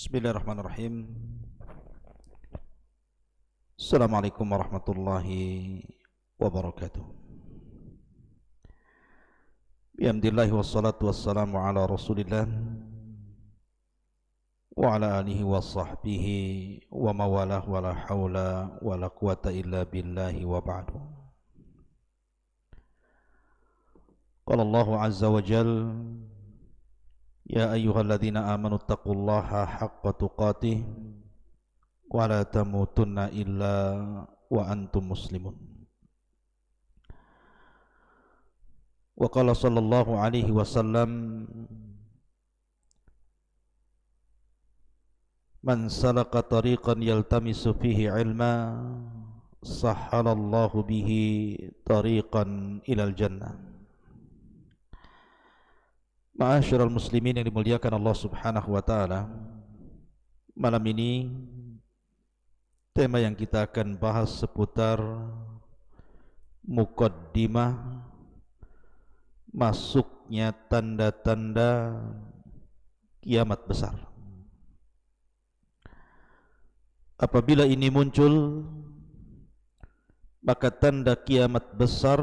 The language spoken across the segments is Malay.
Bismillahirrahmanirrahim. Assalamualaikum warahmatullahi wabarakatuh. Bihamdillahi wassalatu wassalamu ala rasulillah wa ala alihi wa sahbihi wa mawalah wa la hawla wa la quwata illa billahi wa ba'du. Qala Allahu azza wa jal, ya ayyuhalladzina amanu taqullaha haqqa tuqatih wa la tamutunna illa wa antum muslimun. Wa qala sallallahu alaihi wasallam, man salaka tariqan yaltamisu fihi ilma sahhalallahu bihi tariqan ilal jannah. Ma'asyiral muslimin yang dimuliakan Allah Subhanahu wa taala, malam ini tema yang kita akan bahas seputar muqaddimah masuknya tanda-tanda kiamat besar. Apabila ini muncul, maka tanda kiamat besar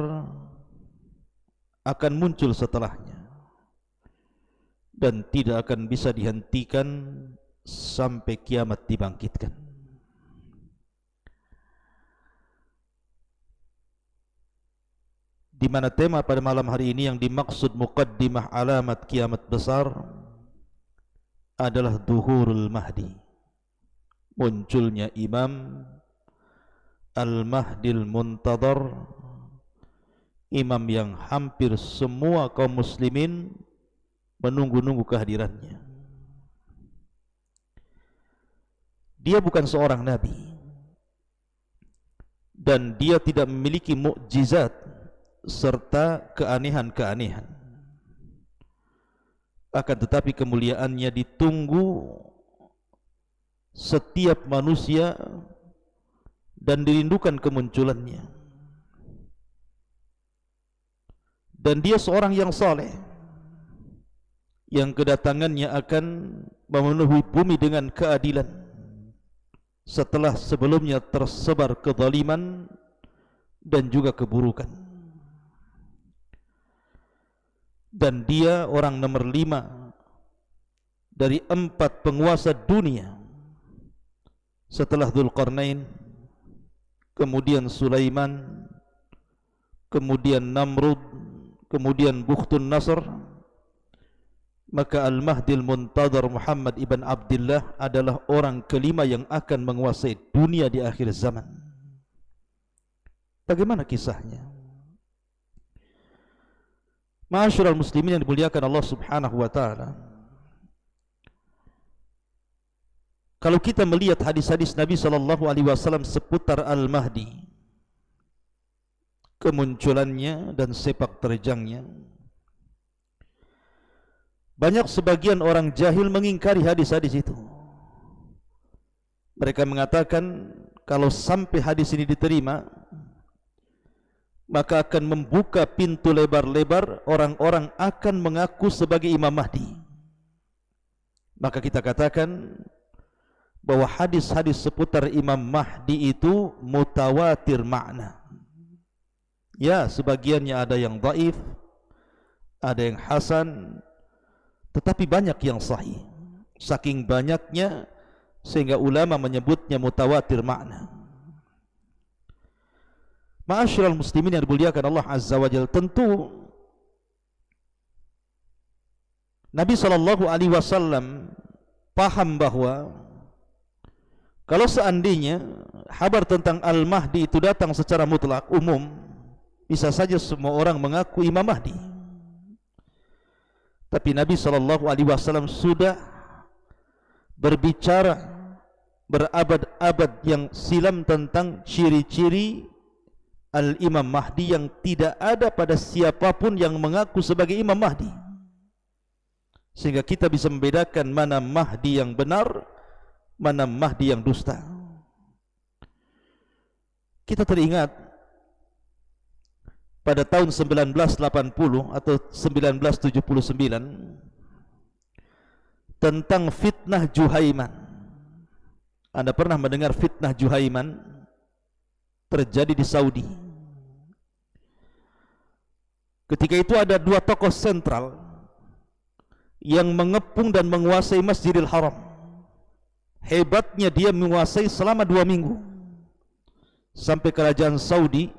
akan muncul setelahnya dan tidak akan bisa dihentikan sampai kiamat dibangkitkan. Di mana tema pada malam hari ini yang dimaksud muqaddimah alamat kiamat besar adalah Dhuhurul Mahdi, munculnya Imam Al-Mahdil Muntadhar, imam yang hampir semua kaum muslimin menunggu-nunggu kehadirannya. Dia bukan seorang nabi dan dia tidak memiliki mukjizat serta keanehan-keanehan. Akan tetapi kemuliaannya ditunggu setiap manusia dan dirindukan kemunculannya. Dan dia seorang yang saleh, yang kedatangannya akan memenuhi bumi dengan keadilan setelah sebelumnya tersebar kezaliman dan juga keburukan. Dan dia orang nomor 5 dari 4 penguasa dunia setelah Dzulqarnain, kemudian Sulaiman, kemudian Namrud, kemudian Bukhtun Nasr. Maka Al-Mahdil Muntadhar Muhammad ibn Abdullah adalah orang kelima yang akan menguasai dunia di akhir zaman. Bagaimana kisahnya? Ma'asyiral muslimin yang dimuliakan Allah Subhanahu wa taala, kalau kita melihat hadis-hadis Nabi sallallahu alaihi wasallam seputar Al-Mahdi, kemunculannya dan sepak terjangnya, banyak sebagian orang jahil mengingkari hadis-hadis itu. Mereka mengatakan kalau sampai hadis ini diterima, maka akan membuka pintu lebar-lebar, orang-orang akan mengaku sebagai Imam Mahdi. Maka kita katakan bahwa hadis-hadis seputar Imam Mahdi itu mutawatir makna. Ya, sebagiannya ada yang dhaif, ada yang hasan, tetapi banyak yang sahih. Saking banyaknya sehingga ulama menyebutnya mutawatir makna. Ma'asyiral muslimin yang dimuliakan Allah Azza wa Jalla, tentu Nabi sallallahu alaihi wasallam paham bahwa kalau seandainya kabar tentang Al-Mahdi itu datang secara mutlak umum, bisa saja semua orang mengaku Imam Mahdi. Tapi Nabi SAW sudah berbicara berabad-abad yang silam tentang ciri-ciri Al-Imam Mahdi yang tidak ada pada siapapun yang mengaku sebagai Imam Mahdi. Sehingga kita bisa membedakan mana Mahdi yang benar, mana Mahdi yang dusta. Kita teringat pada tahun 1980 atau 1979 tentang fitnah Juhaiman. Anda pernah mendengar fitnah Juhaiman? Terjadi di Saudi. Ketika itu ada dua tokoh sentral yang mengepung dan menguasai Masjidil Haram. Hebatnya dia menguasai selama 2 minggu, sampai kerajaan Saudi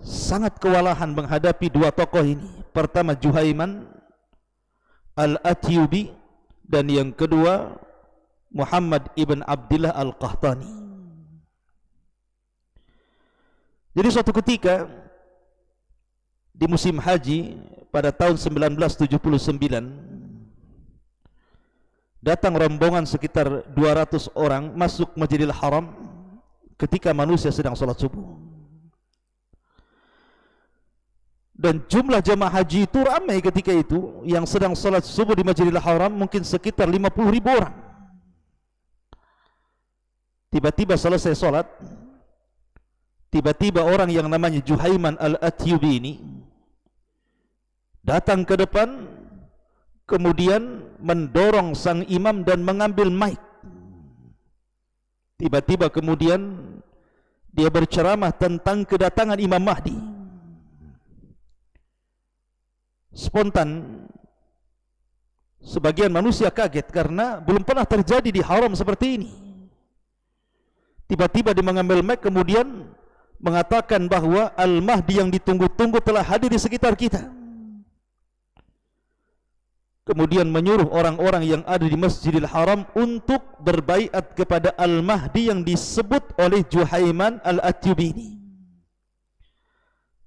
sangat kewalahan menghadapi dua tokoh ini. Pertama Juhaiman Al-Atyubi, dan yang kedua Muhammad ibn Abdillah Al-Qahtani. Jadi suatu ketika di musim haji pada tahun 1979, datang rombongan sekitar 200 orang masuk Masjidil Haram ketika manusia sedang sholat subuh. Dan jumlah jemaah haji itu ramai ketika itu. Yang sedang sholat subuh di Masjidil Haram mungkin sekitar 50.000 orang. Tiba-tiba selesai sholat, tiba-tiba orang yang namanya Juhaiman Al-Atyubi ini datang ke depan, kemudian mendorong sang imam dan mengambil mic. Tiba-tiba kemudian dia berceramah tentang kedatangan Imam Mahdi. Spontan sebagian manusia kaget karena belum pernah terjadi di haram seperti ini. Tiba-tiba dia mengambil mic kemudian mengatakan bahwa Al-Mahdi yang ditunggu-tunggu telah hadir di sekitar kita. Kemudian menyuruh orang-orang yang ada di Masjidil Haram untuk berbaiat kepada Al-Mahdi yang disebut oleh Juhaiman Al-Atyubi ini.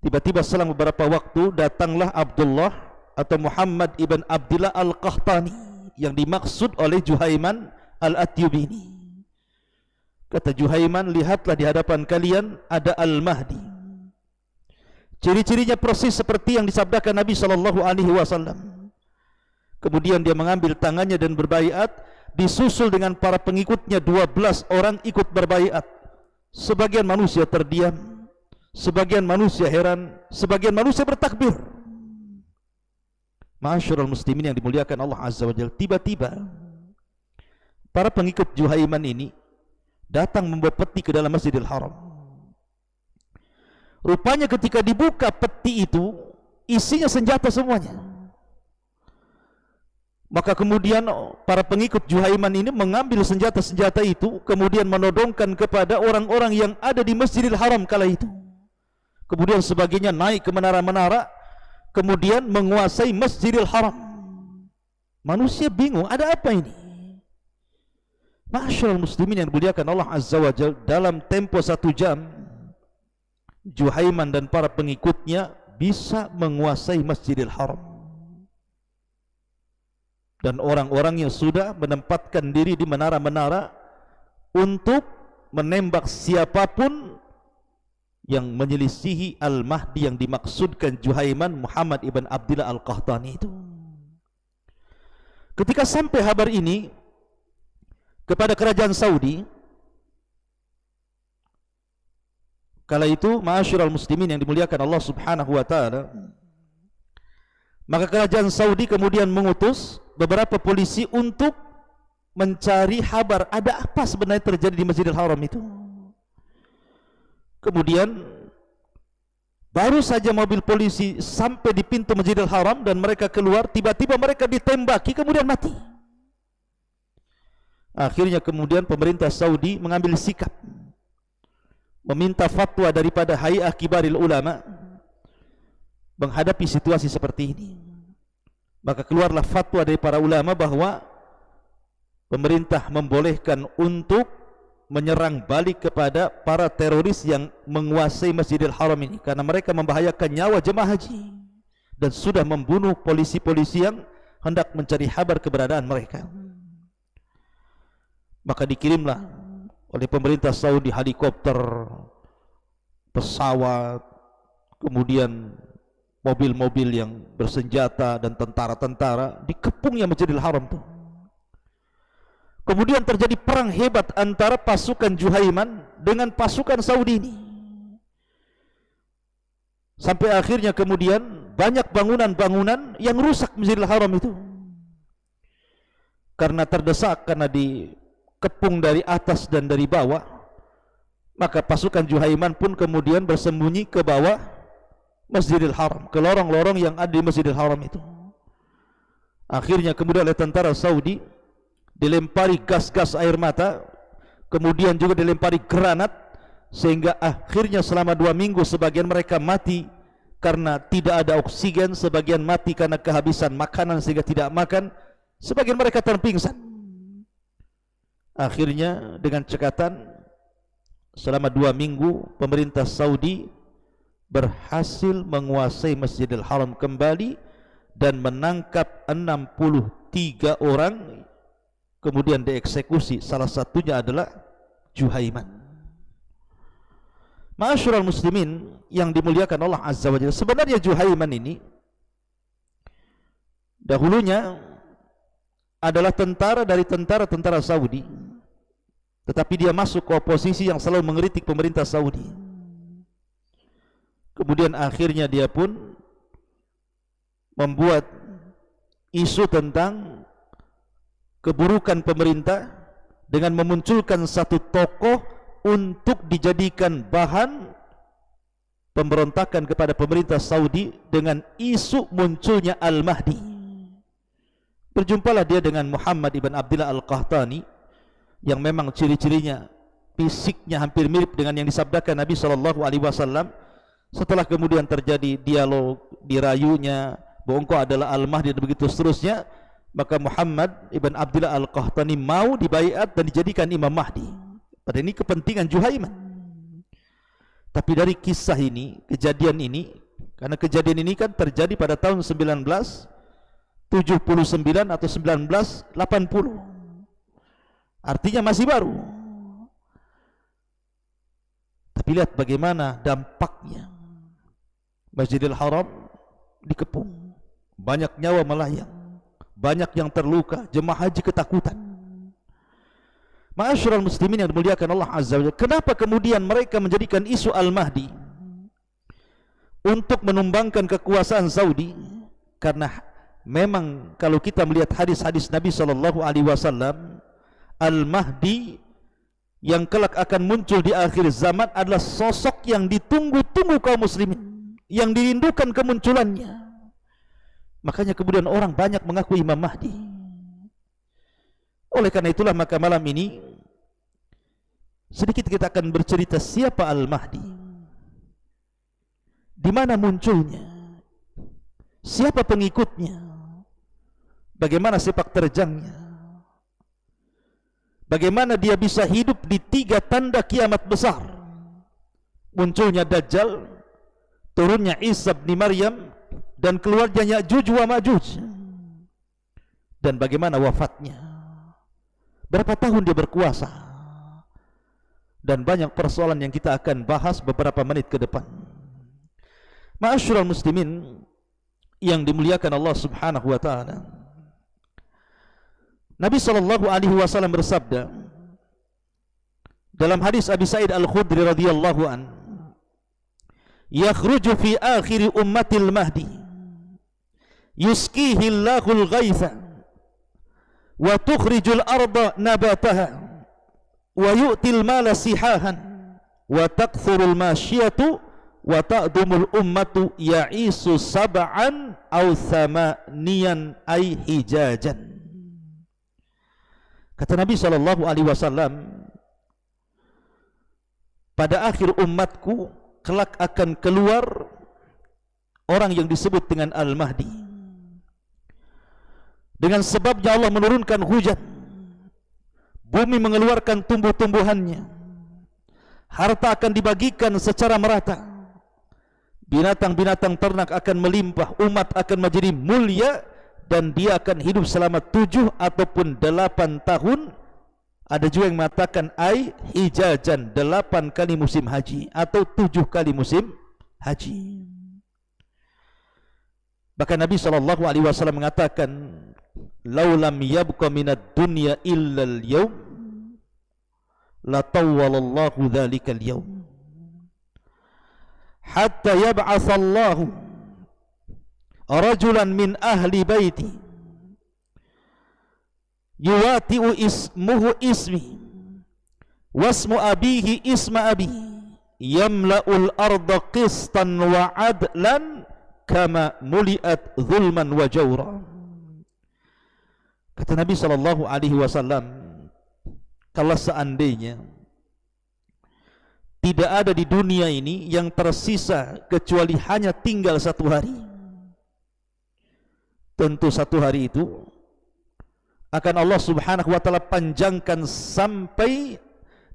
Tiba-tiba selang beberapa waktu datanglah Abdullah atau Muhammad ibn Abdillah Al-Qahtani yang dimaksud oleh Juhaiman Al-Atyubi ini. Kata Juhaiman, lihatlah di hadapan kalian ada Al-Mahdi. Ciri-cirinya persis seperti yang disabdakan Nabi SAW. Kemudian dia mengambil tangannya dan berbaiat, disusul dengan para pengikutnya 12 orang ikut berbaiat. Sebagian manusia terdiam, sebagian manusia heran, sebagian manusia bertakbir. Ma'asyiral muslimin yang dimuliakan Allah Azza wa Jalla, tiba-tiba para pengikut Juhaiman ini datang membawa peti ke dalam Masjidil Haram. Rupanya ketika dibuka peti itu isinya senjata semuanya. Maka kemudian para pengikut Juhaiman ini mengambil senjata-senjata itu, kemudian menodongkan kepada orang-orang yang ada di Masjidil Haram kala itu. Kemudian sebagiannya naik ke menara-menara, kemudian menguasai Masjidil Haram. Manusia bingung, ada apa ini? Ma'asyiral muslimin yang dimuliakan Allah Azza wa Jalla, dalam tempo 1 jam Juhaiman dan para pengikutnya bisa menguasai Masjidil Haram. Dan orang-orang yang sudah menempatkan diri di menara-menara untuk menembak siapapun yang menyelisihi Al-Mahdi yang dimaksudkan Juhaiman Muhammad ibn Abdillah Al-Qahtani itu. Ketika sampai kabar ini kepada kerajaan Saudi, kala itu ma'asyiral muslimin yang dimuliakan Allah Subhanahu wa taala, maka kerajaan Saudi kemudian mengutus beberapa polisi untuk mencari kabar ada apa sebenarnya terjadi di Masjidil Haram itu. Kemudian baru saja mobil polisi sampai di pintu Masjidil Haram dan mereka keluar, tiba-tiba mereka ditembaki kemudian mati. Akhirnya kemudian pemerintah Saudi mengambil sikap, meminta fatwa daripada Hay'ah Kibaril Ulama menghadapi situasi seperti ini. Maka keluarlah fatwa dari para ulama bahwa pemerintah membolehkan untuk menyerang balik kepada para teroris yang menguasai Masjidil Haram ini, karena mereka membahayakan nyawa jemaah haji dan sudah membunuh polisi-polisi yang hendak mencari kabar keberadaan mereka. Maka dikirimlah oleh pemerintah Saudi helikopter, pesawat, kemudian mobil-mobil yang bersenjata dan tentara-tentara dikepungnya Masjidil Haram itu. Kemudian terjadi perang hebat antara pasukan Juhaiman dengan pasukan Saudi ini. Sampai akhirnya kemudian banyak bangunan-bangunan yang rusak Masjidil Haram itu. karena terdesak, karena dikepung dari atas dan dari bawah, maka pasukan Juhaiman pun kemudian bersembunyi ke bawah Masjidil Haram, ke lorong-lorong yang ada di Masjidil Haram itu. Akhirnya kemudian oleh tentara Saudi dilempari gas-gas air mata, kemudian juga dilempari granat, sehingga akhirnya selama 2 minggu sebagian mereka mati karena tidak ada oksigen, sebagian mati karena kehabisan makanan sehingga tidak makan, sebagian mereka terpingsan. Akhirnya dengan cekatan selama 2 minggu pemerintah Saudi berhasil menguasai Masjidil Haram kembali dan menangkap 63 orang, kemudian dieksekusi. Salah satunya adalah Juhaiman. Ma'asyiral muslimin yang dimuliakan Allah Azza wa Jalla, sebenarnya Juhaiman ini dahulunya adalah tentara dari tentara Saudi, tetapi dia masuk ke oposisi yang selalu mengkritik pemerintah Saudi. Kemudian akhirnya dia pun membuat isu tentang keburukan pemerintah dengan memunculkan satu tokoh untuk dijadikan bahan pemberontakan kepada pemerintah Saudi dengan isu munculnya Al-Mahdi. Berjumpalah dia dengan Muhammad ibn Abdullah Al-Qahtani yang memang ciri-cirinya, fisiknya hampir mirip dengan yang disabdakan Nabi SAW. Setelah kemudian terjadi dialog, dirayunya bahwa engkau adalah Al-Mahdi dan begitu seterusnya, maka Muhammad ibn Abdullah Al-Qahtani mau dibaiat dan dijadikan Imam Mahdi. Pada ini kepentingan Juhaiman. Tapi dari kisah ini, kejadian ini, karena kejadian ini kan terjadi pada tahun 1979 atau 1980, artinya masih baru. Tapi lihat bagaimana dampaknya. Masjidil Haram dikepung, banyak nyawa melayang, banyak yang terluka, jemaah haji ketakutan. Ma'asyiral muslimin yang dimuliakan Allah Azza wa Jalla, kenapa kemudian mereka menjadikan isu Al-Mahdi untuk menumbangkan kekuasaan Saudi? Karena memang kalau kita melihat hadis-hadis Nabi SAW, Al-Mahdi yang kelak akan muncul di akhir zaman adalah sosok yang ditunggu-tunggu kaum muslimin, yang dirindukan kemunculannya. Makanya kemudian orang banyak mengaku Imam Mahdi. Oleh karena itulah maka malam ini sedikit kita akan bercerita siapa Al-Mahdi, di mana munculnya, siapa pengikutnya, bagaimana sepak terjangnya, bagaimana dia bisa hidup di 3 tanda kiamat besar: munculnya Dajjal, turunnya Isa bin Maryam, dan keluarnya Ya'juj wa Ma'juj, dan bagaimana wafatnya, berapa tahun dia berkuasa, dan banyak persoalan yang kita akan bahas beberapa menit ke depan. Ma'asyiral muslimin yang dimuliakan Allah Subhanahu wa taala, Nabi SAW bersabda dalam hadis Abi Sa'id Al-Khudri radhiyallahu an, yakhruju fi akhir ummatil mahdi yusqihi Allahul ghaitha wa tukhrijul arda nabataha wa yu'til mala sihahan wa takthurul masyiyatu wa ta'dumul ummatu ya'isu sab'an aw thamaniyan ay hijajan. Kata Nabi SAW, pada akhir umatku kelak akan keluar orang yang disebut dengan Al-Mahdi. Dengan sebabnya Allah menurunkan hujan, bumi mengeluarkan tumbuh-tumbuhannya, harta akan dibagikan secara merata, binatang-binatang ternak akan melimpah, umat akan menjadi mulia, dan dia akan hidup selama 7 ataupun 8 tahun. Ada juga yang mengatakan ai hijajan, 8 kali musim haji atau 7 kali musim haji. Bahkan Nabi SAW mengatakan, laulam yabqa minad dunya illa al-yawm la tawwalallahu dhalika al-yawm hatta yab'atsallahu rajulan min ahli baiti yuwati'u ismuhu ismi wasmu abihi isma abi yamla'ul arda qistan wa adlan kama muli'at zulman wa jawra. Kata Nabi SAW, kalau seandainya tidak ada di dunia ini yang tersisa kecuali hanya tinggal satu hari, tentu satu hari itu akan Allah Subhanahu wa ta'ala panjangkan sampai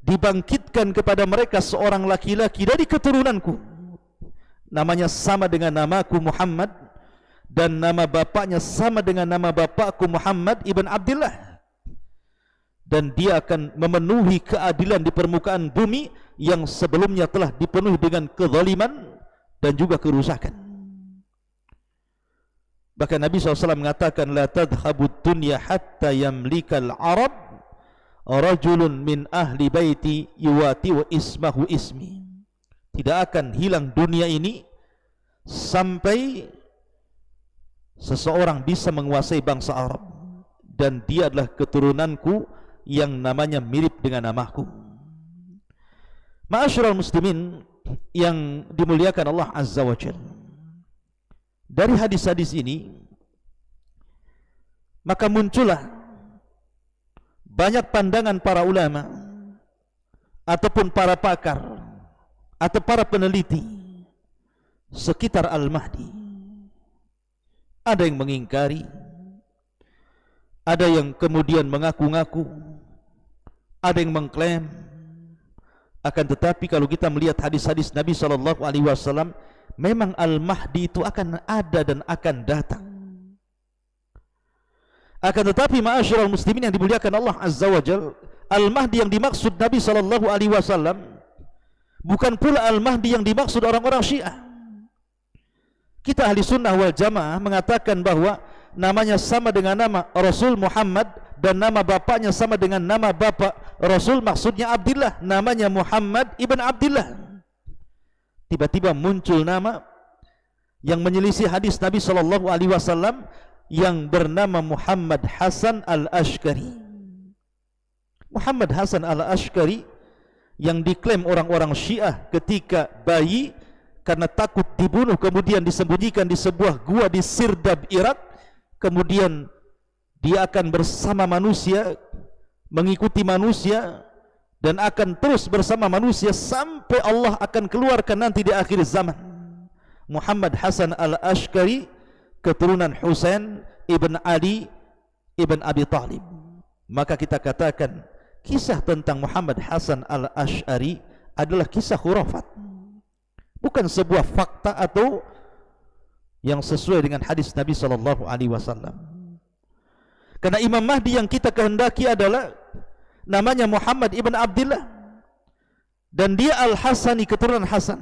dibangkitkan kepada mereka seorang laki-laki dari keturunanku, namanya sama dengan namaku Muhammad, dan nama bapaknya sama dengan nama bapakku Muhammad ibn Abdullah, dan dia akan memenuhi keadilan di permukaan bumi yang sebelumnya telah dipenuhi dengan kezaliman dan juga kerusakan. Bahkan Nabi SAW mengatakan, la tadhabud dunya hatta yamlikal Arab rajulun min ahli baiti yuwati wa ismahu ismi. Tidak akan hilang dunia ini sampai seseorang bisa menguasai bangsa Arab dan dia adalah keturunanku yang namanya mirip dengan namaku. Ma'asyiral muslimin yang dimuliakan Allah Azza wa Jalla, dari hadis-hadis ini maka muncullah banyak pandangan para ulama ataupun para pakar atau para peneliti sekitar Al-Mahdi. Ada yang mengingkari, ada yang kemudian mengaku-ngaku, ada yang mengklaim. Akan tetapi kalau kita melihat hadis-hadis Nabi SAW, memang Al-Mahdi itu akan ada dan akan datang. Akan tetapi ma'asyiral muslimin yang dimuliakan Allah Azza wa Jalla, Al-Mahdi yang dimaksud Nabi SAW bukan pula Al-Mahdi yang dimaksud orang-orang Syiah. Kita ahli sunnah wal jamaah mengatakan bahwa namanya sama dengan nama Rasul Muhammad dan nama bapaknya sama dengan nama bapak Rasul, maksudnya Abdullah, namanya Muhammad ibn Abdullah. Tiba-tiba muncul nama yang menyelisih hadis Nabi SAW yang bernama Muhammad Hasan al-Ashkari. Muhammad Hasan al-Ashkari yang diklaim orang-orang Syiah ketika bayi karena takut dibunuh kemudian disembunyikan di sebuah gua di Sirdab, Irak. Kemudian dia akan bersama manusia, mengikuti manusia, dan akan terus bersama manusia sampai Allah akan keluarkan nanti di akhir zaman. Muhammad Hasan al-Ashkari, keturunan Husain ibn Ali ibn Abi Talib. Maka kita katakan kisah tentang Muhammad Hasan al-Ash'ari adalah kisah khurafat, bukan sebuah fakta atau yang sesuai dengan hadis Nabi SAW. Karena Imam Mahdi yang kita kehendaki adalah namanya Muhammad ibn Abdullah, dan dia Al-Hasani, keturunan Hasan,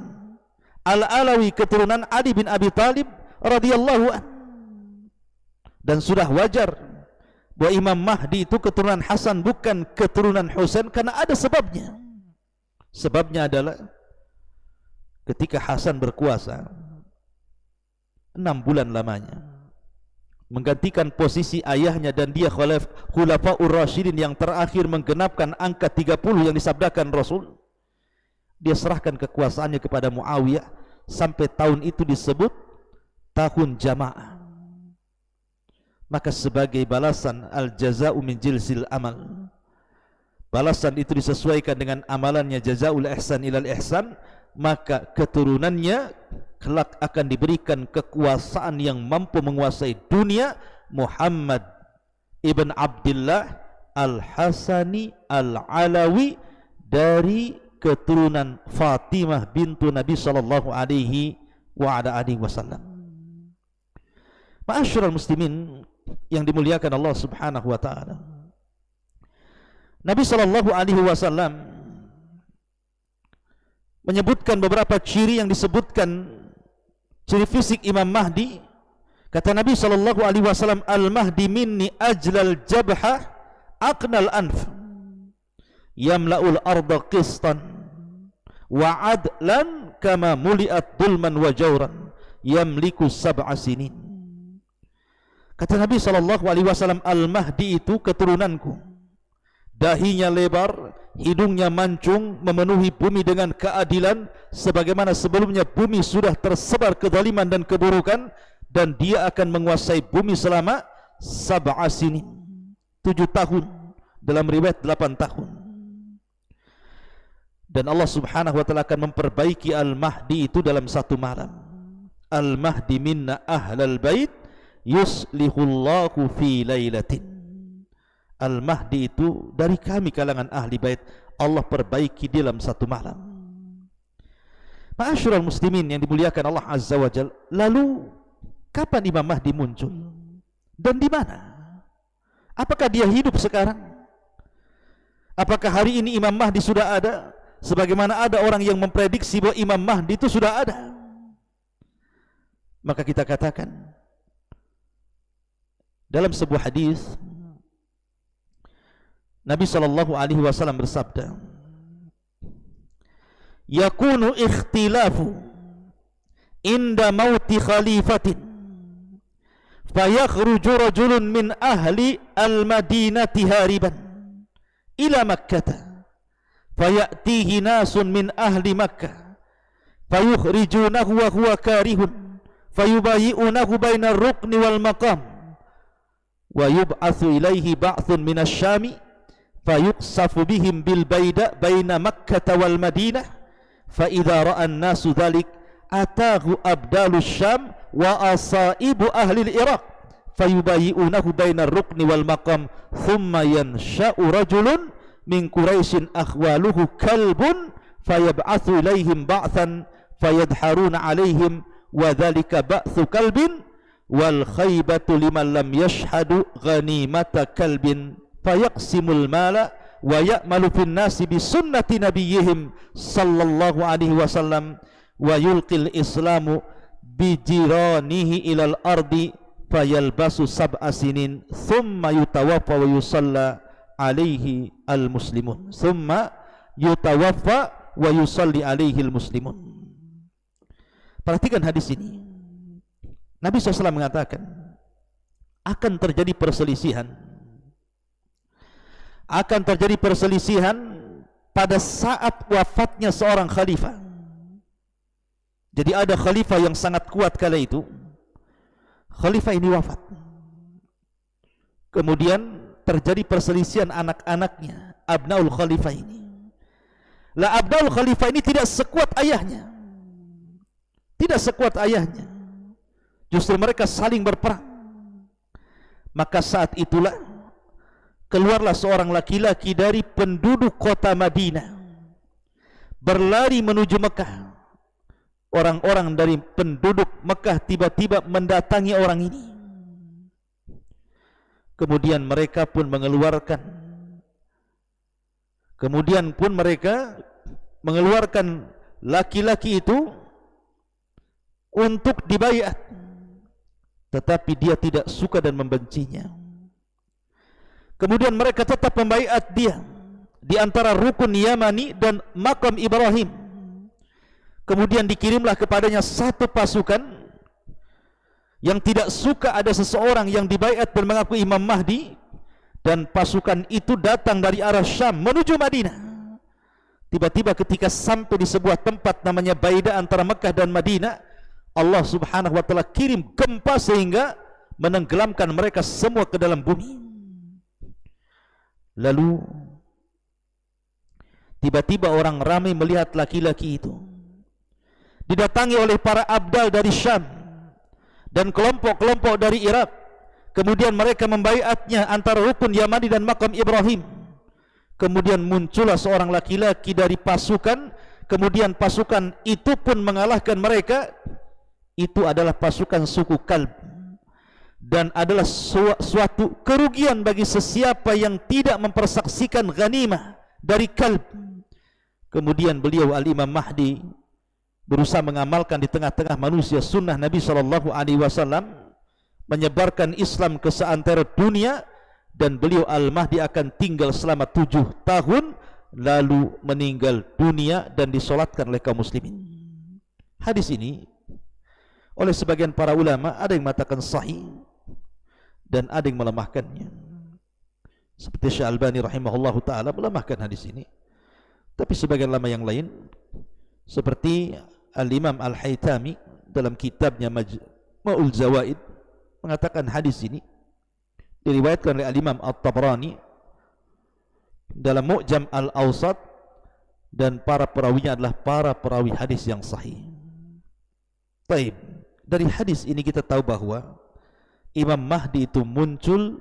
Al-Alawi, keturunan Ali bin Abi Talib radhiyallahu an. Dan sudah wajar bahwa Imam Mahdi itu keturunan Hasan, bukan keturunan Husain, karena ada sebabnya. Sebabnya adalah ketika Hasan berkuasa 6 bulan lamanya, menggantikan posisi ayahnya, dan dia Khulafaur Rasyidin yang terakhir menggenapkan angka 30 yang disabdakan Rasul. Dia serahkan kekuasaannya kepada Muawiyah sampai tahun itu disebut tahun jamaah. Maka sebagai balasan, al-jaza'u min jinsil amal, balasan itu disesuaikan dengan amalannya, jazaul ihsan ilal ihsan, maka keturunannya kelak akan diberikan kekuasaan yang mampu menguasai dunia. Muhammad ibn Abdullah Al-Hasani Al-Alawi dari keturunan Fatimah bintu Nabi sallallahu alaihi wasallam. Ma'asyiral muslimin yang dimuliakan Allah Subhanahu wa taala, Nabi sallallahu alaihi wasallam menyebutkan beberapa ciri yang disebutkan ciri fisik Imam Mahdi. Kata Nabi SAW, Al-Mahdi minni ajlal jabha aqnal anf yamla'ul arda qistan wa adlan kama muli'at dulman wa jawran yamliku sab'a sinin. Kata Nabi SAW, Al-Mahdi itu keturunanku. Dahinya lebar, hidungnya mancung, memenuhi bumi dengan keadilan, sebagaimana sebelumnya bumi sudah tersebar kezaliman dan keburukan, dan dia akan menguasai bumi selama 7 sinin, 7 tahun, dalam riwayat 8 tahun. Dan Allah subhanahu wa ta'ala akan memperbaiki Al-Mahdi itu dalam satu malam. Al-Mahdi minna ahlal bait yuslihullahu fi lailatin. Al-Mahdi itu dari kami kalangan ahli bait, Allah perbaiki dalam satu malam. Ma'asyiral muslimin yang dimuliakan Allah Azza wa Jalla, lalu kapan Imam Mahdi muncul dan di mana? Apakah dia hidup sekarang? Apakah hari ini Imam Mahdi sudah ada? Sebagaimana ada orang yang memprediksi bahwa Imam Mahdi itu sudah ada. Maka kita katakan dalam sebuah hadis Nabi SAW bersabda, yakunu ikhtilafu inda mauti khalifatin fayakhruju rajulun min ahli al-madinati hariban ila makkah fayatihi nasun min ahli makkah fayukhrijunahu wa huwa karihun fayubayi'unahu baina ar-rukni wal maqam wa yub'atsu ilaihi ba'thun min asy-syami fayuqsafu bihim bil baida baina makkah wal madinah fa idza ra'a an-nasu dhalik atahu abdalus syam wa asaibu ahli al-iraq fayubayi'unahu baina ar-rukni wal maqam thumma yansha'u rajulun min quraisyin akhwaluhu kalbun fayab'atsu ilaihim ba'than fayadharuna alaihim wa dhalika ba'tsu kalbin wal khaybatu liman lam yashhadu ghanimata kalbin fayaqsimul mala wa ya'malu fin nasi bi sunnati nabiyyihim sallallahu alaihi wasallam wa yulqil islamu bi jiranihi ilal ardi fayalbasu 7 sinin thumma yutawaffa wa yusalla alaihi al muslimun thumma yutawaffa wa yusalli alaihi al muslimun. Perhatikan hadis ini. Nabi SAW mengatakan akan terjadi perselisihan pada saat wafatnya seorang khalifah. Jadi ada khalifah yang sangat kuat kala itu, khalifah ini wafat, kemudian terjadi perselisihan anak-anaknya, abnaul khalifah ini. Lah abnaul khalifah ini tidak sekuat ayahnya, justru mereka saling berperang. Maka saat itulah keluarlah seorang laki-laki dari penduduk kota Madinah berlari menuju Mekah. Orang-orang dari penduduk Mekah tiba-tiba mendatangi orang ini. Kemudian mereka pun mengeluarkan laki-laki itu untuk dibaiat, tetapi dia tidak suka dan membencinya. Kemudian mereka tetap membaiat dia di antara rukun Yamani dan makam Ibrahim. Kemudian dikirimlah kepadanya satu pasukan yang tidak suka ada seseorang yang dibaiat dan mengaku Imam Mahdi, dan pasukan itu datang dari arah Syam menuju Madinah. Tiba-tiba ketika sampai di sebuah tempat namanya Baida antara Mekah dan Madinah, Allah subhanahu wa ta'ala kirim gempa sehingga menenggelamkan mereka semua ke dalam bumi. Lalu tiba-tiba orang ramai melihat laki-laki itu didatangi oleh para abdal dari Syam dan kelompok-kelompok dari Irak. Kemudian mereka membaiatnya antara rukun Yamani dan makam Ibrahim. Kemudian muncullah seorang laki-laki dari pasukan, kemudian pasukan itu pun mengalahkan mereka. Itu adalah pasukan suku Kalb, dan adalah suatu kerugian bagi sesiapa yang tidak mempersaksikan ghanimah dari Kalb. Kemudian beliau Al-Imam Mahdi berusaha mengamalkan di tengah-tengah manusia sunnah Nabi SAW, menyebarkan Islam ke seantero dunia, dan beliau Al-Mahdi akan tinggal selama 7 tahun lalu meninggal dunia dan disolatkan oleh kaum muslimin. Hadis ini oleh sebagian para ulama ada yang mengatakan sahih, dan ada yang melemahkannya. Seperti Syekh Albani rahimahullahu taala melemahkan hadis ini. Tapi sebagian ulama yang lain seperti Al-Imam Al-Haytami dalam kitabnya Majma'ul Zawaid mengatakan hadis ini diriwayatkan oleh Al-Imam At-Tabrani dalam Mu'jam Al-Awsat dan para perawinya adalah para perawi hadis yang sahih. Baik, dari hadis ini kita tahu bahwa Imam Mahdi itu muncul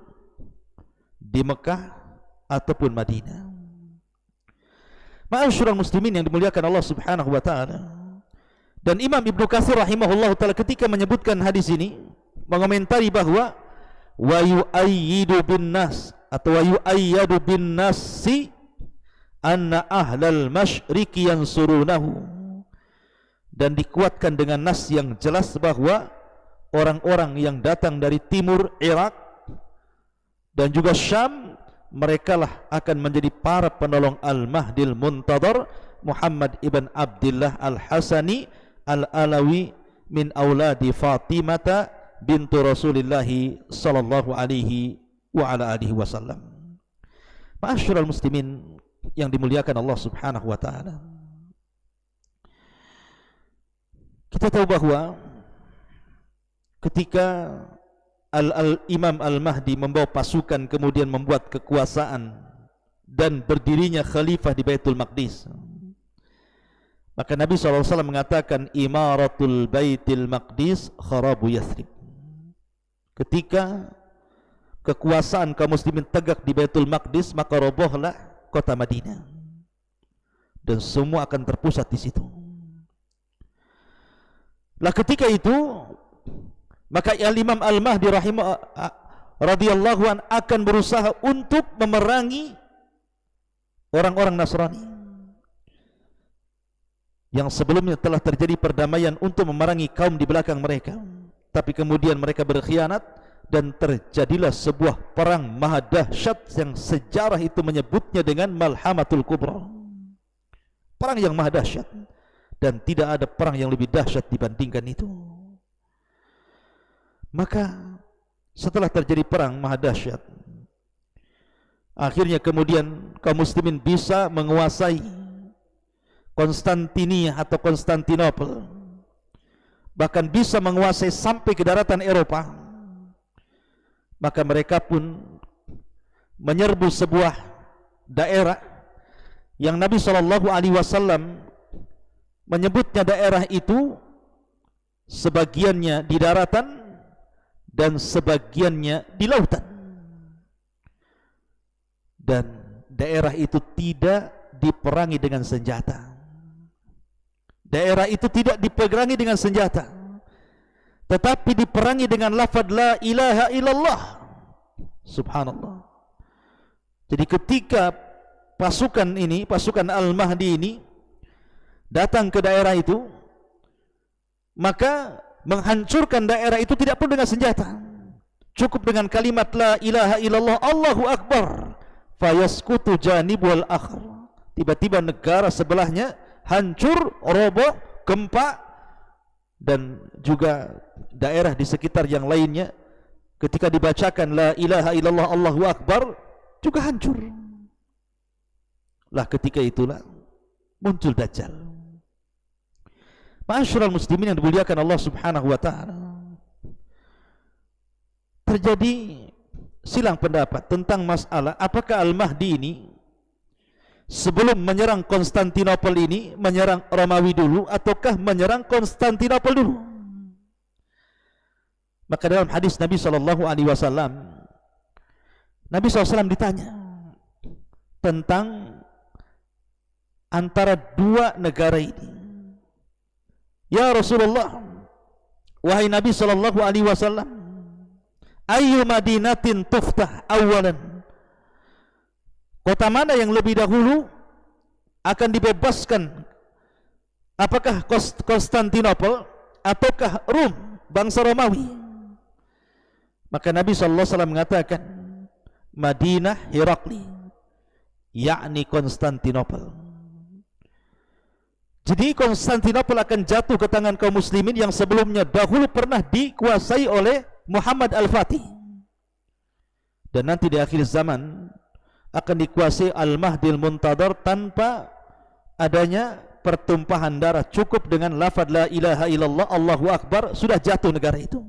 di Mekah ataupun Madinah. Ma'asyiral muslimin yang dimuliakan Allah Subhanahu wa taala. Dan Imam Ibnu Katsir rahimahullah taala ketika menyebutkan hadis ini mengomentari bahwa wa yu'ayyidu bin nas atau wa yu'ayyadu bin nasi anna ahlal masyriqi yansurunahu, dan dikuatkan dengan nas yang jelas bahwa orang-orang yang datang dari timur Irak dan juga Syam, merekalah akan menjadi para penolong Al-Mahdil Muntadhar Muhammad ibn Abdullah Al-Hasani Al-Alawi min auladi Fatimata bintu Rasulillah sallallahu alaihi wa ala alihi wasallam. Ma'asyiral muslimin yang dimuliakan Allah Subhanahu wa taala. Kita tahu bahwa ketika Imam Al-Mahdi membawa pasukan kemudian membuat kekuasaan dan berdirinya khalifah di Baitul Maqdis, maka Nabi SAW mengatakan imaratul Baitul Maqdis kharabu Yathrib. Ketika kekuasaan kaum muslimin tegak di Baitul Maqdis, maka robohlah kota Madinah dan semua akan terpusat di situ. Lah ketika itu maka Imam Al-Mahdi radhiyallahu an akan berusaha untuk memerangi orang-orang Nasrani yang sebelumnya telah terjadi perdamaian untuk memerangi kaum di belakang mereka, tapi kemudian mereka berkhianat dan terjadilah sebuah perang maha dahsyat yang sejarah itu menyebutnya dengan Malhamatul Kubra, perang yang maha dahsyat, dan tidak ada perang yang lebih dahsyat dibandingkan itu. Maka setelah terjadi perang maha dahsyat, akhirnya kemudian kaum muslimin bisa menguasai Konstantinia atau Konstantinopel, bahkan bisa menguasai sampai ke daratan Eropa. Maka mereka pun menyerbu sebuah daerah yang Nabi SAW menyebutnya daerah itu sebagiannya di daratan dan sebagiannya di lautan, dan daerah itu tidak diperangi dengan senjata. Daerah itu tidak diperangi dengan senjata, tetapi diperangi dengan lafaz la ilaha illallah. Subhanallah. Jadi ketika pasukan ini, pasukan Al-Mahdi ini datang ke daerah itu, maka menghancurkan daerah itu tidak perlu dengan senjata, cukup dengan kalimat la ilaha illallah Allahu akbar, fayaskutu janibul akhar. Tiba-tiba negara sebelahnya hancur, roboh, gempa, dan juga daerah di sekitar yang lainnya ketika dibacakan la ilaha illallah Allahu akbar juga hancur. Lah ketika itulah muncul Dajjal. Ma'asyiral muslimin yang dimuliakan Allah Subhanahu wa taala, terjadi silang pendapat tentang masalah apakah Al-Mahdi ini sebelum menyerang Konstantinopel ini menyerang Romawi dulu ataukah menyerang Konstantinopel dulu. Maka dalam hadis Nabi SAW, Nabi SAW ditanya tentang antara dua negara ini. Ya Rasulullah, wahai Nabi SAW, ayyu madinatin tuftah awalan, kota mana yang lebih dahulu akan dibebaskan, apakah Konstantinopel ataukah Rum, bangsa Romawi? Maka Nabi SAW mengatakan Madinah Herakli, yakni Konstantinopel. Jadi Konstantinopel akan jatuh ke tangan kaum muslimin yang sebelumnya dahulu pernah dikuasai oleh Muhammad Al-Fatih. Dan nanti di akhir zaman akan dikuasai Al-Mahdil Muntadhar tanpa adanya pertumpahan darah, cukup dengan lafaz la ilaha illallah Allahu Akbar sudah jatuh negara itu.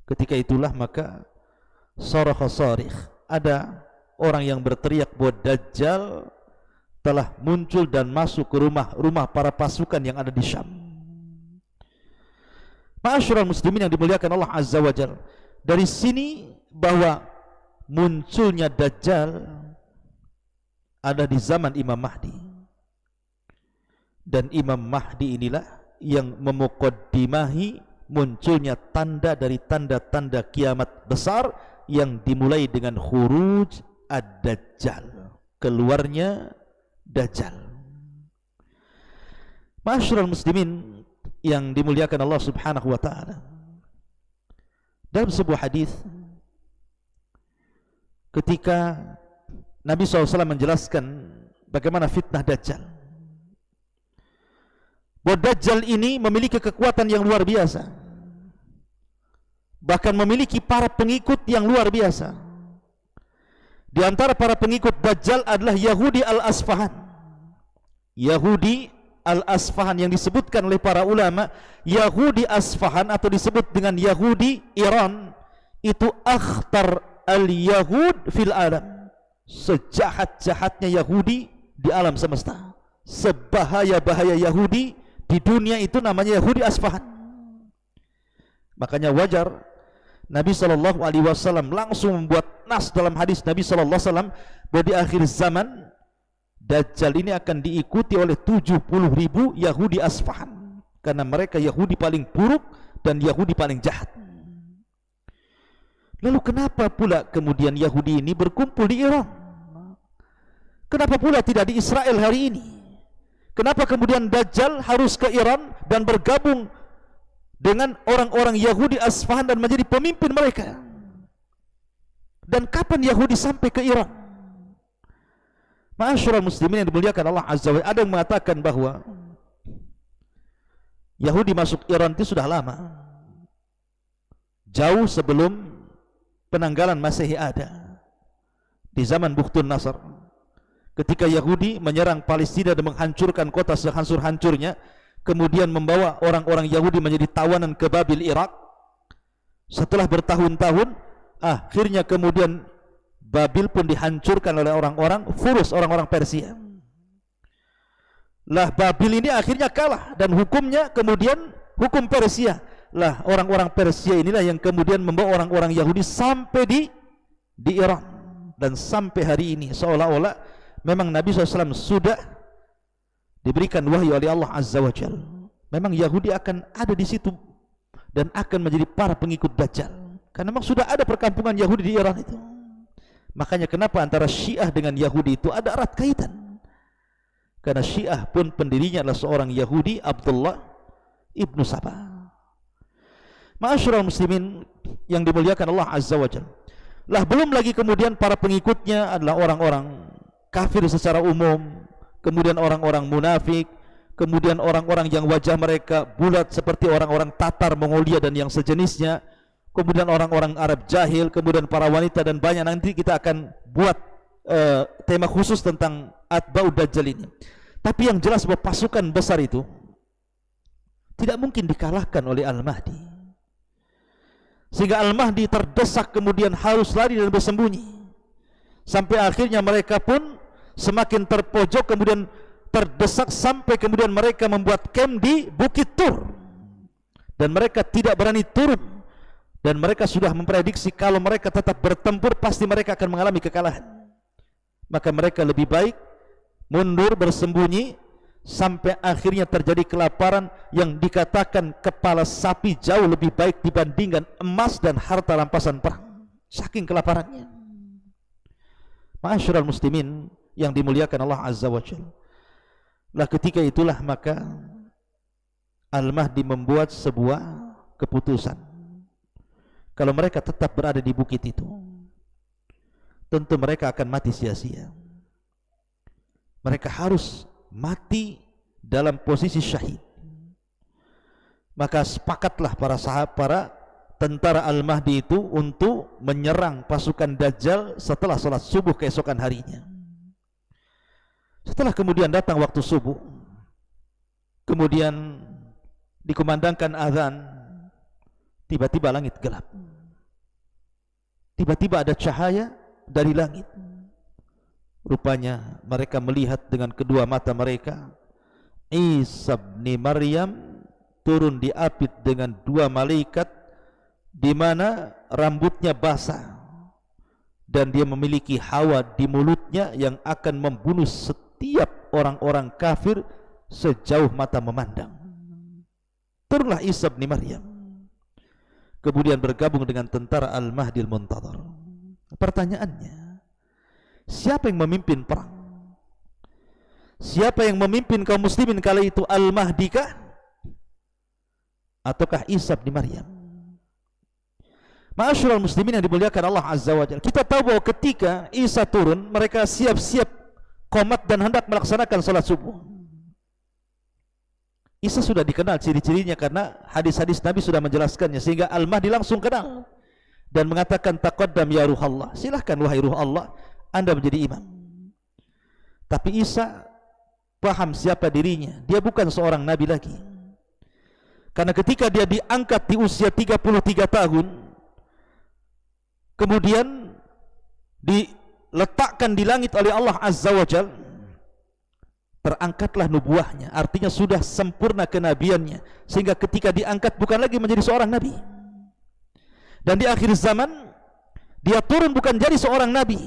Ketika itulah maka sarakha sarikh, ada orang yang berteriak bahwa Dajjal telah muncul dan masuk ke rumah-rumah para pasukan yang ada di Syam. Ma'asyiral muslimin yang dimuliakan Allah Azza wa Jalla, dari sini bahwa munculnya Dajjal ada di zaman Imam Mahdi. Dan Imam Mahdi inilah yang memuqaddimahi munculnya tanda dari tanda-tanda kiamat besar yang dimulai dengan khuruj ad-Dajjal, keluarnya Dajjal. Ma'asyiral muslimin yang dimuliakan Allah Subhanahu wa taala, dalam sebuah hadis ketika Nabi SAW menjelaskan bagaimana fitnah Dajjal, bahwa Dajjal ini memiliki kekuatan yang luar biasa, bahkan memiliki para pengikut yang luar biasa. Di antara para pengikut Dajjal adalah Yahudi Al-Asfahan. Yahudi Al-Asfahan yang disebutkan oleh para ulama, Yahudi Asfahan atau disebut dengan Yahudi Iran, itu akhtar al-Yahud fil alam, sejahat-jahatnya Yahudi di alam semesta, sebahaya-bahaya Yahudi di dunia itu namanya Yahudi Asfahan. Makanya wajar Nabi SAW langsung membuat nas dalam hadis Nabi SAW bahwa di akhir zaman Dajjal ini akan diikuti oleh 70.000 Yahudi Asfahan, karena mereka Yahudi paling buruk dan Yahudi paling jahat. Lalu kenapa pula kemudian Yahudi ini berkumpul di Iran? Kenapa pula tidak di Israel hari ini? Kenapa kemudian Dajjal harus ke Iran dan bergabung dengan orang-orang Yahudi Asfahan dan menjadi pemimpin mereka? Dan kapan Yahudi sampai ke Iran? Ma'asyiral muslimin yang dimuliakan Allah Azza wa Jalla, ada yang mengatakan bahwa Yahudi masuk Iran itu sudah lama, jauh sebelum penanggalan Masehi ada, di zaman Bukhtun Nasr. Ketika Yahudi menyerang Palestina dan menghancurkan kota sehancur-hancurnya, kemudian membawa orang-orang Yahudi menjadi tawanan ke Babil, Irak. Setelah bertahun-tahun, akhirnya kemudian Babil pun dihancurkan oleh orang-orang Furus, orang-orang Persia. Lah Babil ini akhirnya kalah dan hukumnya kemudian hukum Persia. Lah orang-orang Persia inilah yang kemudian membawa orang-orang Yahudi sampai di Iran, dan sampai hari ini seolah-olah memang Nabi SAW sudah diberikan wahyu oleh Allah Azza wa Jalla. Memang Yahudi akan ada di situ dan akan menjadi para pengikut Dajjal, karena memang sudah ada perkampungan Yahudi di Iran itu. Makanya kenapa antara Syiah dengan Yahudi itu ada erat kaitan, karena Syiah pun pendirinya adalah seorang Yahudi, Abdullah ibnu Sabah. Ma'asyiral muslimin yang dimuliakan Allah Azza wa Jalla, lah belum lagi kemudian para pengikutnya adalah orang-orang kafir secara umum, kemudian orang-orang munafik, kemudian orang-orang yang wajah mereka bulat seperti orang-orang Tatar, Mongolia dan yang sejenisnya, kemudian orang-orang Arab jahil, kemudian para wanita, dan banyak. Nanti kita akan buat tema khusus tentang Atba'ud Dajjal ini. Tapi yang jelas bahwa pasukan besar itu tidak mungkin dikalahkan oleh Al-Mahdi, sehingga Al-Mahdi terdesak kemudian harus lari dan bersembunyi, sampai akhirnya mereka pun semakin terpojok, kemudian terdesak, sampai kemudian mereka membuat camp di Bukit Tur, dan mereka tidak berani turun, dan mereka sudah memprediksi kalau mereka tetap bertempur pasti mereka akan mengalami kekalahan. Maka mereka lebih baik mundur bersembunyi, sampai akhirnya terjadi kelaparan yang dikatakan kepala sapi jauh lebih baik dibandingkan emas dan harta rampasan perang, saking kelaparannya. Ma'asyiral muslimin yang dimuliakan Allah Azza wa Jalla, lah ketika itulah maka Al-Mahdi membuat sebuah keputusan, kalau mereka tetap berada di bukit itu, tentu mereka akan mati sia-sia. Mereka harus mati dalam posisi syahid. Maka sepakatlah para sahabat, para tentara Al-Mahdi itu untuk menyerang pasukan Dajjal setelah sholat subuh keesokan harinya. Setelah kemudian datang waktu subuh, kemudian dikumandangkan azan, tiba-tiba langit gelap. Tiba-tiba ada cahaya dari langit. Rupanya mereka melihat dengan kedua mata mereka Isa bin Maryam turun diapit dengan dua malaikat, di mana rambutnya basah dan dia memiliki hawa di mulutnya yang akan membunuh setiap orang-orang kafir sejauh mata memandang. Turunlah Isa bin Maryam, kemudian bergabung dengan tentara Al-Mahdi Al-Muntadhar. Pertanyaannya, siapa yang memimpin perang? Siapa yang memimpin kaum muslimin kala itu? Al-Mahdi kah? Ataukah Isa bin Maryam? Ma'asyiral muslimin yang dimuliakan Allah Azza wa Jalla, kita tahu bahwa ketika Isa turun, mereka siap-siap qomat dan hendak melaksanakan salat subuh. Isa sudah dikenal ciri-cirinya karena hadis-hadis Nabi sudah menjelaskannya, sehingga Al-Mahdi langsung kenal dan mengatakan, taqaddam ya ruh Allah, silahkan wahai ruh Allah, Anda menjadi imam. Tapi Isa paham siapa dirinya, dia bukan seorang nabi lagi. Karena ketika dia diangkat di usia 33 tahun, kemudian diletakkan di langit oleh Allah Azza wa Jalla, terangkatlah nubuahnya, artinya sudah sempurna kenabiannya, sehingga ketika diangkat bukan lagi menjadi seorang nabi. Dan di akhir zaman dia turun bukan jadi seorang nabi,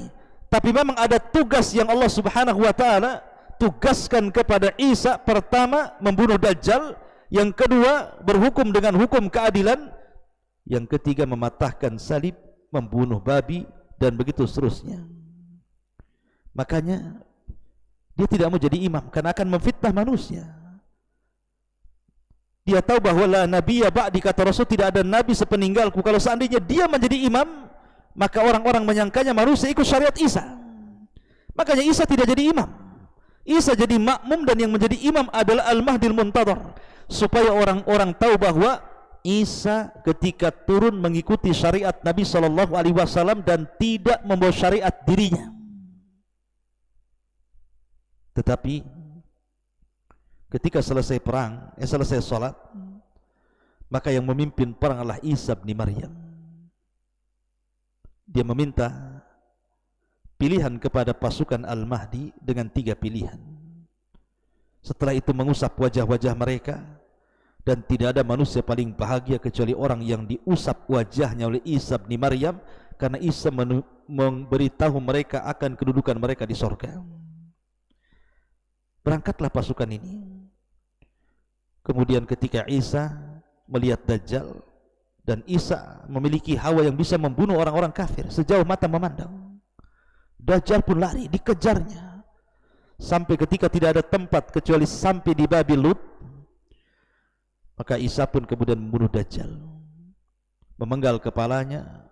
tapi memang ada tugas yang Allah Subhanahu wa taala tugaskan kepada Isa. Pertama, membunuh Dajjal, yang kedua berhukum dengan hukum keadilan, yang ketiga mematahkan salib, membunuh babi, dan begitu seterusnya. Makanya dia tidak mau jadi imam karena akan memfitnah manusia. Dia tahu bahwa la nabiyya ba'di, kata Rasul, tidak ada nabi sepeninggalku. Kalau seandainya dia menjadi imam, maka orang-orang menyangkanya manusia ikut syariat Isa. Makanya Isa tidak jadi imam, Isa jadi makmum, dan yang menjadi imam adalah Al-Mahdi Al-Muntadhar, supaya orang-orang tahu bahwa Isa ketika turun mengikuti syariat Nabi SAW dan tidak membawa syariat dirinya. Tetapi ketika selesai perang, selesai sholat, maka yang memimpin perang adalah Isa bin Maryam. Dia meminta pilihan kepada pasukan Al-Mahdi dengan 3 pilihan. Setelah itu mengusap wajah-wajah mereka, dan tidak ada manusia paling bahagia kecuali orang yang diusap wajahnya oleh Isa bin Maryam, karena Isa memberitahu mereka akan kedudukan mereka di sorga. Berangkatlah pasukan ini. Kemudian ketika Isa melihat Dajjal, dan Isa memiliki hawa yang bisa membunuh orang-orang kafir sejauh mata memandang, Dajjal pun lari, dikejarnya sampai ketika tidak ada tempat kecuali sampai di Babi Lut. Maka Isa pun kemudian membunuh Dajjal, memenggal kepalanya.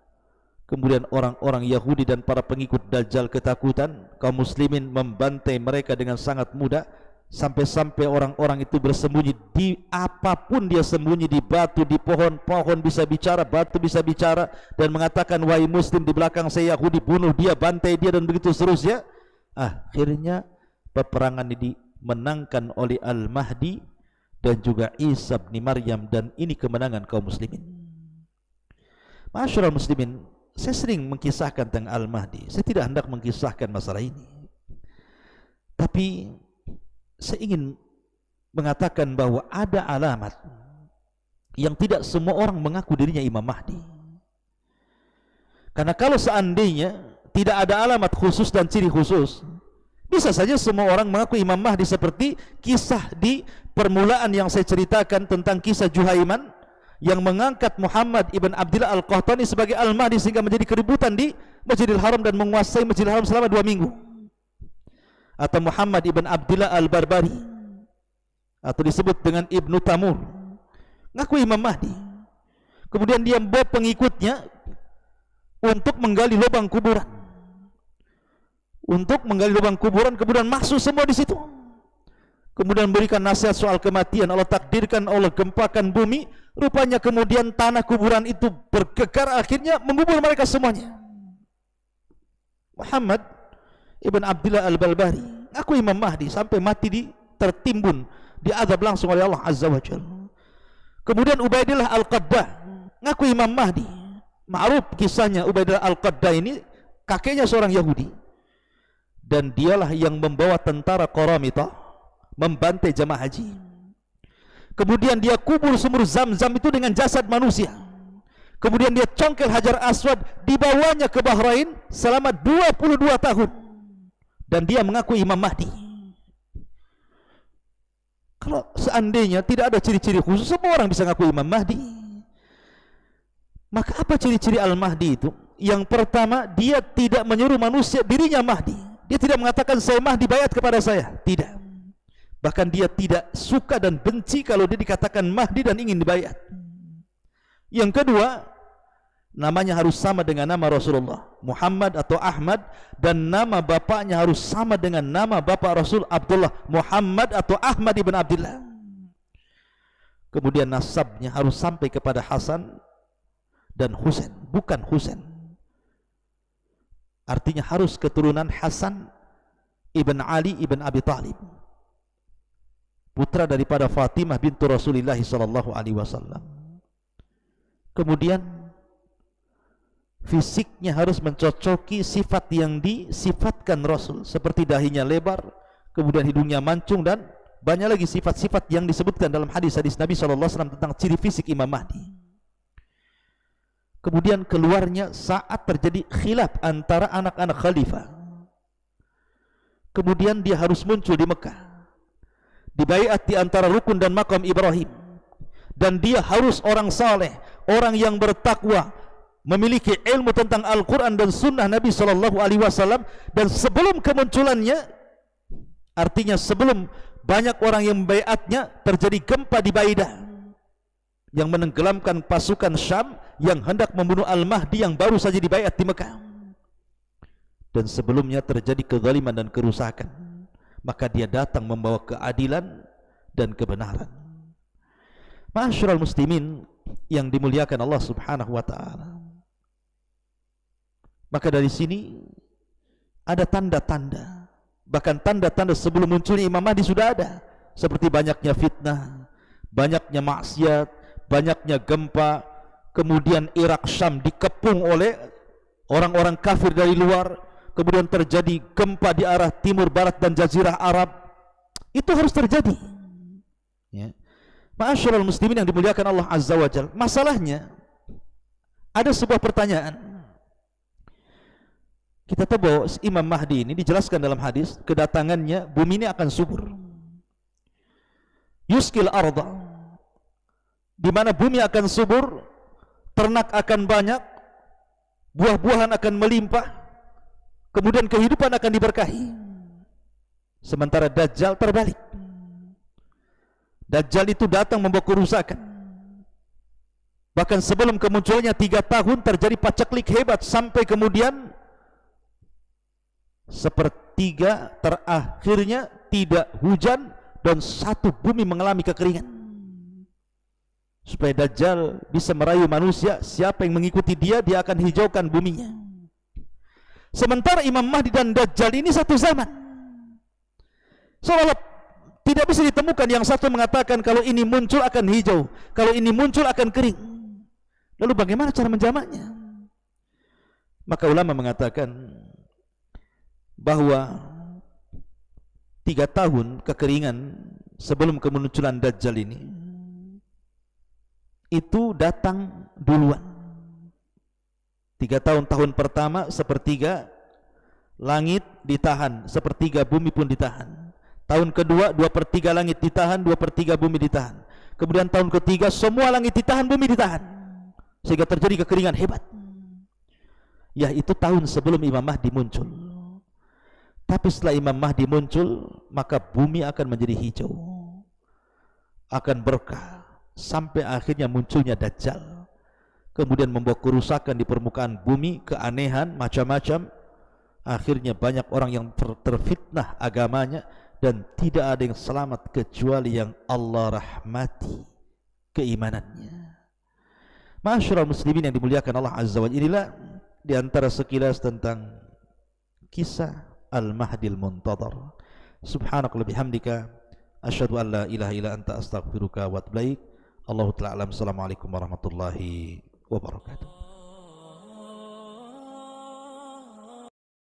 Kemudian orang-orang Yahudi dan para pengikut Dajjal ketakutan, kaum muslimin membantai mereka dengan sangat mudah, sampai-sampai orang-orang itu bersembunyi di apapun. Dia sembunyi di batu, di pohon, pohon bisa bicara, batu bisa bicara, dan mengatakan, wahai muslim, di belakang saya Yahudi, bunuh dia, bantai dia, dan begitu seterusnya. Akhirnya peperangan ini dimenangkan oleh Al-Mahdi dan juga Isa bin Maryam, dan ini kemenangan kaum muslimin. Ma'asyiral muslimin, saya sering mengkisahkan tentang Al-Mahdi. Saya tidak hendak mengkisahkan masalah ini, tapi saya ingin mengatakan bahwa ada alamat yang tidak semua orang mengaku dirinya Imam Mahdi. Karena kalau seandainya tidak ada alamat khusus dan ciri khusus, bisa saja semua orang mengaku Imam Mahdi, seperti kisah di permulaan yang saya ceritakan tentang kisah Juhaiman yang mengangkat Muhammad ibn Abdillah Al-Qahtani sebagai Al-Mahdi, sehingga menjadi keributan di Masjidil Haram dan menguasai Masjidil Haram selama 2 minggu. Atau Muhammad ibn Abdillah Al-Barbari, atau disebut dengan Ibnu Tamur, ngaku Imam Mahdi. Kemudian dia membawa pengikutnya untuk menggali lubang kuburan, kemudian masuk semua di situ. Kemudian berikan nasihat soal kematian. Allah takdirkan, Allah gempakan bumi, Rupanya kemudian tanah kuburan itu bergegar, akhirnya mengubur mereka semuanya. Muhammad ibn Abdullah al-Balbari, aku Imam Mahdi, sampai mati tertimbun, diazab langsung oleh Allah Azza wa Jalla. Kemudian Ubaidillah al-Qaddah, ngaku Imam Mahdi. Ma'ruf kisahnya, Ubaidillah al-Qaddah ini kakeknya seorang Yahudi, dan dialah yang membawa tentara Qaramitah membantai jamaah haji. Kemudian dia kubur sumur Zam-Zam itu dengan jasad manusia. Kemudian dia congkel Hajar Aswad, dibawanya ke Bahrain selama 22 tahun. Dan dia mengaku Imam Mahdi. Kalau seandainya tidak ada ciri-ciri khusus, semua orang bisa mengaku Imam Mahdi. Maka apa ciri-ciri Al-Mahdi itu? Yang pertama, dia tidak menyuruh manusia dirinya Mahdi. Dia tidak mengatakan saya Mahdi, bayat kepada saya. Tidak. Bahkan dia tidak suka dan benci kalau dia dikatakan Mahdi dan ingin dibayat. Yang kedua, namanya harus sama dengan nama Rasulullah, Muhammad atau Ahmad, dan nama bapaknya harus sama dengan nama bapak Rasul, Abdullah, Muhammad atau Ahmad ibn Abdullah. Kemudian nasabnya harus sampai kepada Hasan dan Husain, bukan Husain. Artinya harus keturunan Hasan ibn Ali ibn Abi Talib, putra daripada Fatimah bintu Rasulullah sallallahu alaihi wasallam. Kemudian fisiknya harus mencocoki sifat yang disifatkan Rasul, seperti dahinya lebar, kemudian hidungnya mancung, dan banyak lagi sifat-sifat yang disebutkan dalam hadis-hadis Nabi sallallahu alaihi wasallam tentang ciri fisik Imam Mahdi. Kemudian keluarnya saat terjadi khilaf antara anak-anak khalifah. Kemudian dia harus muncul di Mekah, dibaiat di antara rukun dan makam Ibrahim, dan dia harus orang saleh, orang yang bertakwa, memiliki ilmu tentang Al-Quran dan Sunnah Nabi Sallallahu Alaihi Wasallam. Dan sebelum kemunculannya, artinya sebelum banyak orang yang membaiatnya, terjadi gempa di Baidah yang menenggelamkan pasukan Syam yang hendak membunuh Al-Mahdi yang baru saja dibaiat di Mekah. Dan sebelumnya terjadi kezaliman dan kerusakan, maka dia datang membawa keadilan dan kebenaran. Ma'asyiral muslimin yang dimuliakan Allah Subhanahu wa taala. Maka dari sini ada tanda-tanda, bahkan tanda-tanda sebelum munculnya Imam Mahdi sudah ada, seperti banyaknya fitnah, banyaknya maksiat, banyaknya gempa, kemudian Irak Syam dikepung oleh orang-orang kafir dari luar, kemudian terjadi gempa di arah timur, barat dan jazirah Arab. Itu harus terjadi, ya. Ma'asyiral muslimin yang dimuliakan Allah Azza wa Jalla. Masalahnya ada sebuah pertanyaan. Kita tahu bahwa Imam Mahdi ini dijelaskan dalam hadis, kedatangannya bumi ini akan subur, yuskil arda, di mana bumi akan subur, ternak akan banyak, buah-buahan akan melimpah, kemudian kehidupan akan diberkahi. Sementara Dajjal terbalik. Dajjal itu datang membawa kerusakan. Bahkan sebelum kemunculannya 3 tahun terjadi paceklik hebat, sampai kemudian sepertiga terakhirnya tidak hujan dan satu bumi mengalami kekeringan. Supaya Dajjal bisa merayu manusia, siapa yang mengikuti dia, dia akan hijaukan buminya. Sementara Imam Mahdi dan Dajjal ini satu zaman. Seolah-olah tidak bisa ditemukan yang satu mengatakan kalau ini muncul akan hijau, kalau ini muncul akan kering. Lalu bagaimana cara menjamaknya? Maka ulama mengatakan bahwa 3 tahun kekeringan sebelum kemunculan Dajjal ini itu datang duluan. 3 tahun pertama sepertiga langit ditahan, sepertiga bumi pun ditahan. Tahun kedua 2/3 langit ditahan, 2/3 bumi ditahan. Kemudian tahun ketiga semua langit ditahan, bumi ditahan, sehingga terjadi kekeringan hebat. Ya, itu tahun sebelum Imam Mahdi muncul. Tapi setelah Imam Mahdi muncul, maka bumi akan menjadi hijau, akan berkah, sampai akhirnya munculnya Dajjal, kemudian membawa kerusakan di permukaan bumi, keanehan macam-macam. Akhirnya banyak orang yang terfitnah agamanya, dan tidak ada yang selamat kecuali yang Allah rahmati keimanannya. Ma'asyiral muslimin yang dimuliakan Allah Azza wa Jalla, inilah di antara sekilas tentang kisah Al-Mahdil Muntadhar. Subhanakallahumma bihamdika asyhadu an la ilaha illa anta astaghfiruka wa atubu ilaik. Allahu ta'ala alam. Assalamualaikum warahmatullahi wabarakatuh.